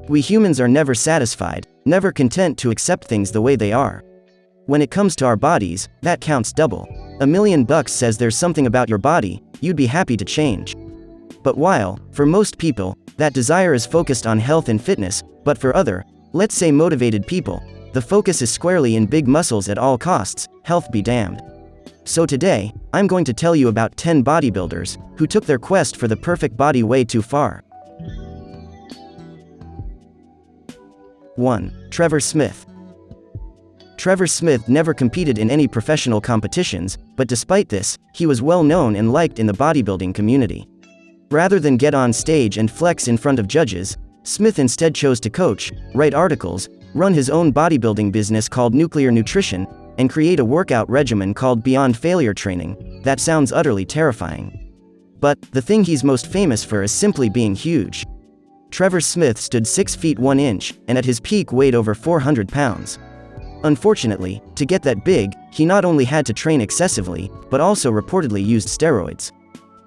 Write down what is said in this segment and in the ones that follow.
We humans are never satisfied, never content to accept things the way they are. When it comes to our bodies, that counts double. $1 million says there's something about your body you'd be happy to change. But while, for most people, that desire is focused on health and fitness, but for other, let's say motivated people, the focus is squarely in big muscles at all costs, health be damned. So today, I'm going to tell you about 10 bodybuilders who took their quest for the perfect body way too far. 1. Trevor Smith. Trevor Smith never competed in any professional competitions, but despite this, he was well known and liked in the bodybuilding community. Rather than get on stage and flex in front of judges, Smith instead chose to coach, write articles, run his own bodybuilding business called Nuclear Nutrition, and create a workout regimen called Beyond Failure Training. That sounds utterly terrifying. But the thing he's most famous for is simply being huge. Trevor Smith stood 6 feet 1 inch, and at his peak weighed over 400 pounds. Unfortunately, to get that big, he not only had to train excessively, but also reportedly used steroids.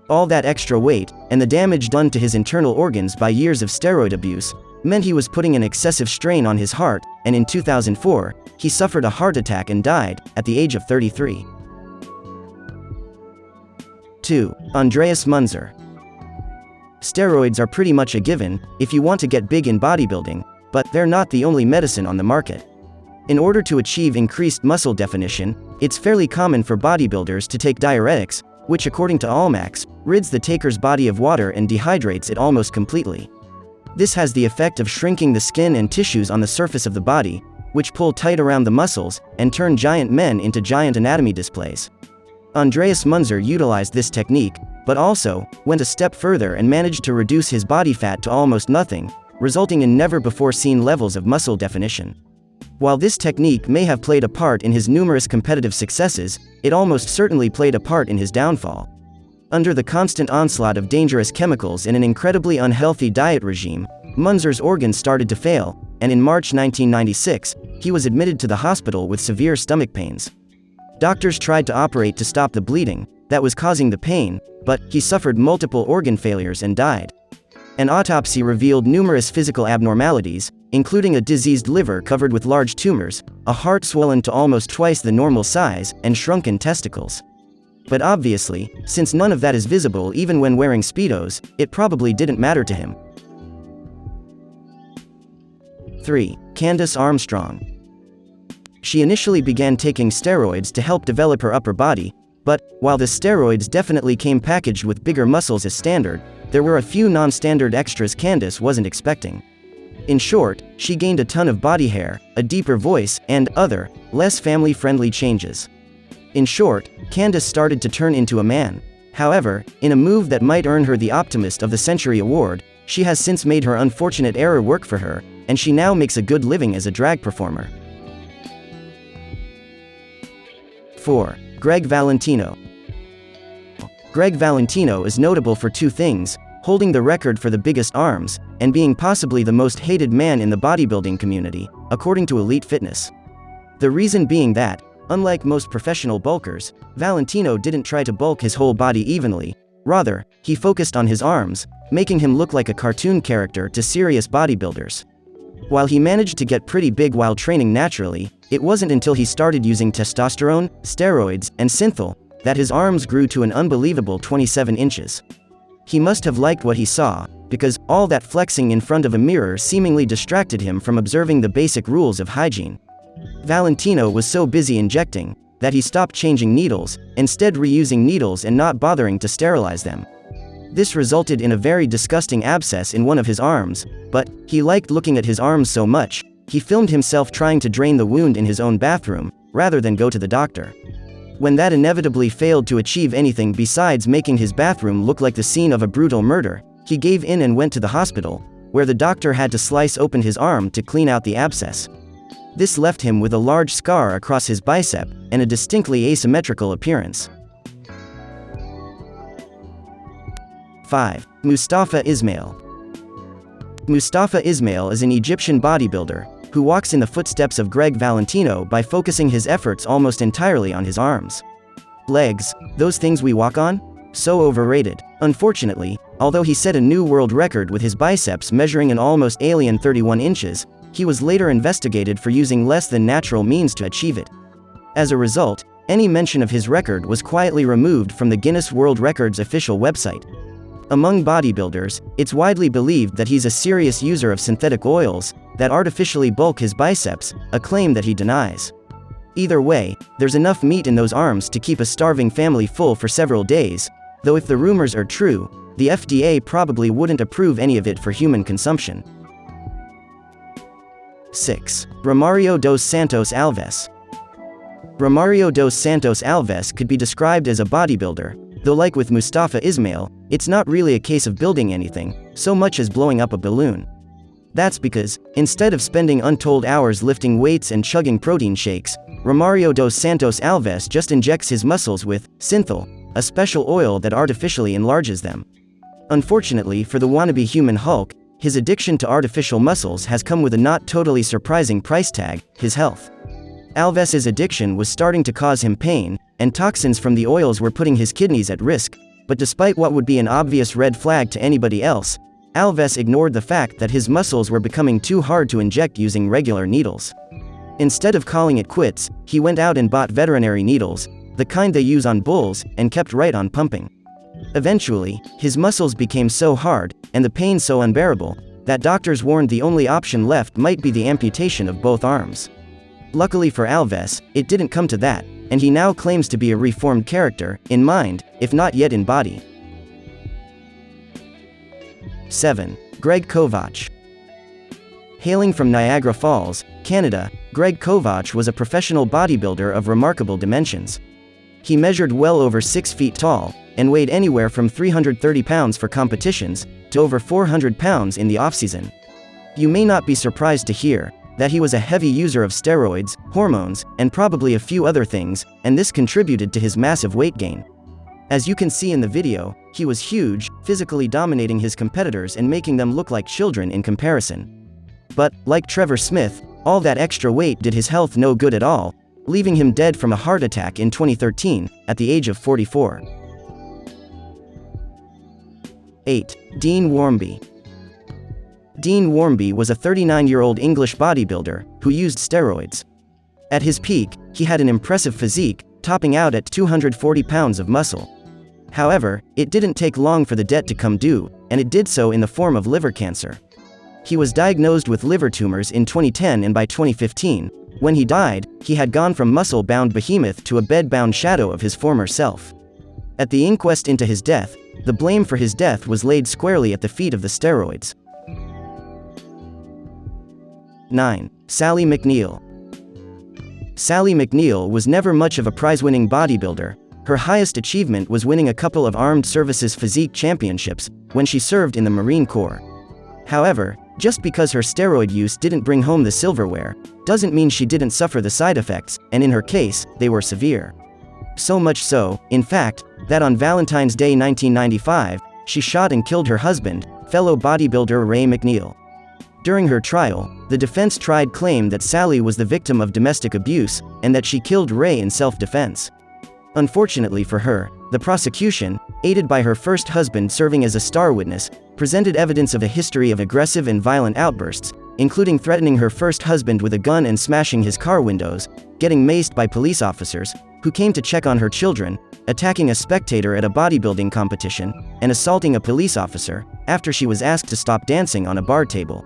All that extra weight, and the damage done to his internal organs by years of steroid abuse, meant he was putting an excessive strain on his heart, and in 2004, he suffered a heart attack and died, at the age of 33. 2. Andreas Münzer. Steroids are pretty much a given if you want to get big in bodybuilding, but they're not the only medicine on the market. In order to achieve increased muscle definition, it's fairly common for bodybuilders to take diuretics, which according to Almax, rids the taker's body of water and dehydrates it almost completely. This has the effect of shrinking the skin and tissues on the surface of the body, which pull tight around the muscles and turn giant men into giant anatomy displays. Andreas Münzer utilized this technique, but also went a step further and managed to reduce his body fat to almost nothing, resulting in never-before-seen levels of muscle definition. While this technique may have played a part in his numerous competitive successes, it almost certainly played a part in his downfall. Under the constant onslaught of dangerous chemicals and an incredibly unhealthy diet regime, Münzer's organs started to fail, and in March 1996, he was admitted to the hospital with severe stomach pains. Doctors tried to operate to stop the bleeding that was causing the pain, but he suffered multiple organ failures and died. An autopsy revealed numerous physical abnormalities, including a diseased liver covered with large tumors, a heart swollen to almost twice the normal size, and shrunken testicles. But obviously, since none of that is visible even when wearing Speedos, it probably didn't matter to him. 3. Candice Armstrong. She initially began taking steroids to help develop her upper body, but while the steroids definitely came packaged with bigger muscles as standard, there were a few non-standard extras Candice wasn't expecting. In short, she gained a ton of body hair, a deeper voice, and other, less family-friendly changes. In short, Candice started to turn into a man. However, in a move that might earn her the Optimist of the Century award, she has since made her unfortunate error work for her, and she now makes a good living as a drag performer. 4. Gregg Valentino. Gregg Valentino is notable for two things: holding the record for the biggest arms, and being possibly the most hated man in the bodybuilding community, according to Elite Fitness. The reason being that, unlike most professional bulkers, Valentino didn't try to bulk his whole body evenly. Rather, he focused on his arms, making him look like a cartoon character to serious bodybuilders. While he managed to get pretty big while training naturally, it wasn't until he started using testosterone, steroids, and synthol that his arms grew to an unbelievable 27 inches. He must have liked what he saw, because all that flexing in front of a mirror seemingly distracted him from observing the basic rules of hygiene. Valentino was so busy injecting that he stopped changing needles, instead reusing needles and not bothering to sterilize them. This resulted in a very disgusting abscess in one of his arms, but he liked looking at his arms so much, he filmed himself trying to drain the wound in his own bathroom, rather than go to the doctor. When that inevitably failed to achieve anything besides making his bathroom look like the scene of a brutal murder, he gave in and went to the hospital, where the doctor had to slice open his arm to clean out the abscess. This left him with a large scar across his bicep, and a distinctly asymmetrical appearance. 5. Moustafa Ismail. Moustafa Ismail is an Egyptian bodybuilder, who walks in the footsteps of Gregg Valentino by focusing his efforts almost entirely on his arms. Legs, those things we walk on? So overrated. Unfortunately, Although he set a new world record with his biceps measuring an almost alien 31 inches, he was later investigated for using less than natural means to achieve it. As a result, any mention of his record was quietly removed from the Guinness World Records official website. Among bodybuilders, it's widely believed that he's a serious user of synthetic oils that artificially bulk his biceps, a claim that he denies. Either way, there's enough meat in those arms to keep a starving family full for several days, though if the rumors are true, the FDA probably wouldn't approve any of it for human consumption. 6. Romario dos Santos Alves. Romario dos Santos Alves could be described as a bodybuilder, though like with Moustafa Ismail, it's not really a case of building anything, so much as blowing up a balloon. That's because, instead of spending untold hours lifting weights and chugging protein shakes, Romario dos Santos Alves just injects his muscles with synthol, a special oil that artificially enlarges them. Unfortunately for the wannabe human Hulk, his addiction to artificial muscles has come with a not totally surprising price tag: his health. Alves's addiction was starting to cause him pain, and toxins from the oils were putting his kidneys at risk, but despite what would be an obvious red flag to anybody else, Alves ignored the fact that his muscles were becoming too hard to inject using regular needles. Instead of calling it quits, he went out and bought veterinary needles, the kind they use on bulls, and kept right on pumping. Eventually, his muscles became so hard, and the pain so unbearable, that doctors warned the only option left might be the amputation of both arms. Luckily for Alves, it didn't come to that, and he now claims to be a reformed character, in mind, if not yet in body. 7. Gregg Kovacs. Hailing from Niagara Falls, Canada, Gregg Kovacs was a professional bodybuilder of remarkable dimensions. He measured well over 6 feet tall, and weighed anywhere from 330 pounds for competitions, to over 400 pounds in the off-season. You may not be surprised to hear that he was a heavy user of steroids, hormones, and probably a few other things, and this contributed to his massive weight gain. As you can see in the video, he was huge, physically dominating his competitors and making them look like children in comparison. But, like Trevor Smith, all that extra weight did his health no good at all, leaving him dead from a heart attack in 2013, at the age of 44. 8. Dean Wharmby. Dean Wharmby was a 39-year-old English bodybuilder who used steroids. At his peak, he had an impressive physique, topping out at 240 pounds of muscle. However, it didn't take long for the debt to come due, and it did so in the form of liver cancer. He was diagnosed with liver tumors in 2010, and by 2015, when he died, he had gone from muscle-bound behemoth to a bed-bound shadow of his former self. At the inquest into his death, the blame for his death was laid squarely at the feet of the steroids. 9. Sally Mcneil. Sally Mcneil was never much of a prize-winning bodybuilder. Her highest achievement was winning a couple of Armed Services Physique Championships when she served in the Marine Corps. However, just because her steroid use didn't bring home the silverware, doesn't mean she didn't suffer the side effects, and in her case, they were severe. So much so, in fact, that on Valentine's Day 1995, she shot and killed her husband, fellow bodybuilder Ray Mcneil. During her trial, the defense claimed that Sally was the victim of domestic abuse, and that she killed Ray in self-defense. Unfortunately for her, the prosecution, aided by her first husband serving as a star witness, presented evidence of a history of aggressive and violent outbursts, including threatening her first husband with a gun and smashing his car windows, getting maced by police officers, who came to check on her children, attacking a spectator at a bodybuilding competition, and assaulting a police officer, after she was asked to stop dancing on a bar table.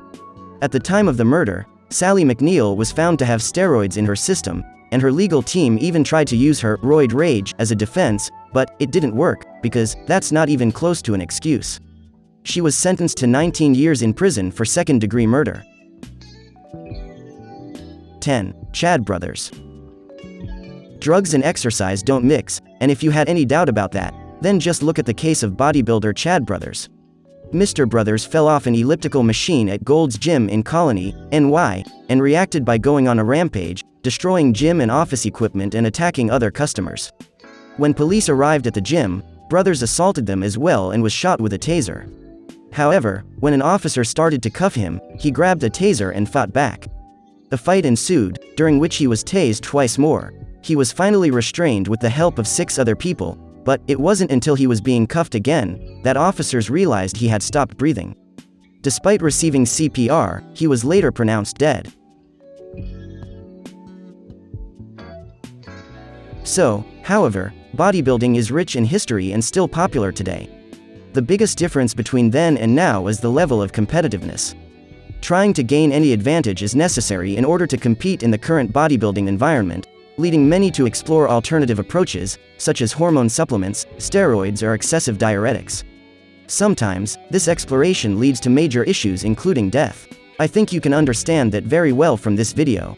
At the time of the murder, Sally Mcneil was found to have steroids in her system, and her legal team even tried to use her roid rage as a defense, but it didn't work, because that's not even close to an excuse. She was sentenced to 19 years in prison for second-degree murder. 10. Chad Brothers. Drugs and exercise don't mix, and if you had any doubt about that, then just look at the case of bodybuilder Chad Brothers. Mr. Brothers fell off an elliptical machine at Gold's Gym in Colony, NY, and reacted by going on a rampage, destroying gym and office equipment and attacking other customers. When police arrived at the gym, Brothers assaulted them as well and was shot with a taser. However, when an officer started to cuff him, he grabbed a taser and fought back. A fight ensued, during which he was tased twice more. He was finally restrained with the help of 6 other people, But it wasn't until he was being cuffed again that officers realized he had stopped breathing. Despite receiving CPR, he was later pronounced dead. So, however, bodybuilding is rich in history and still popular today. The biggest difference between then and now is the level of competitiveness. Trying to gain any advantage is necessary in order to compete in the current bodybuilding environment, leading many to explore alternative approaches, such as hormone supplements, steroids, or excessive diuretics. Sometimes, this exploration leads to major issues including death. I think you can understand that very well from this video.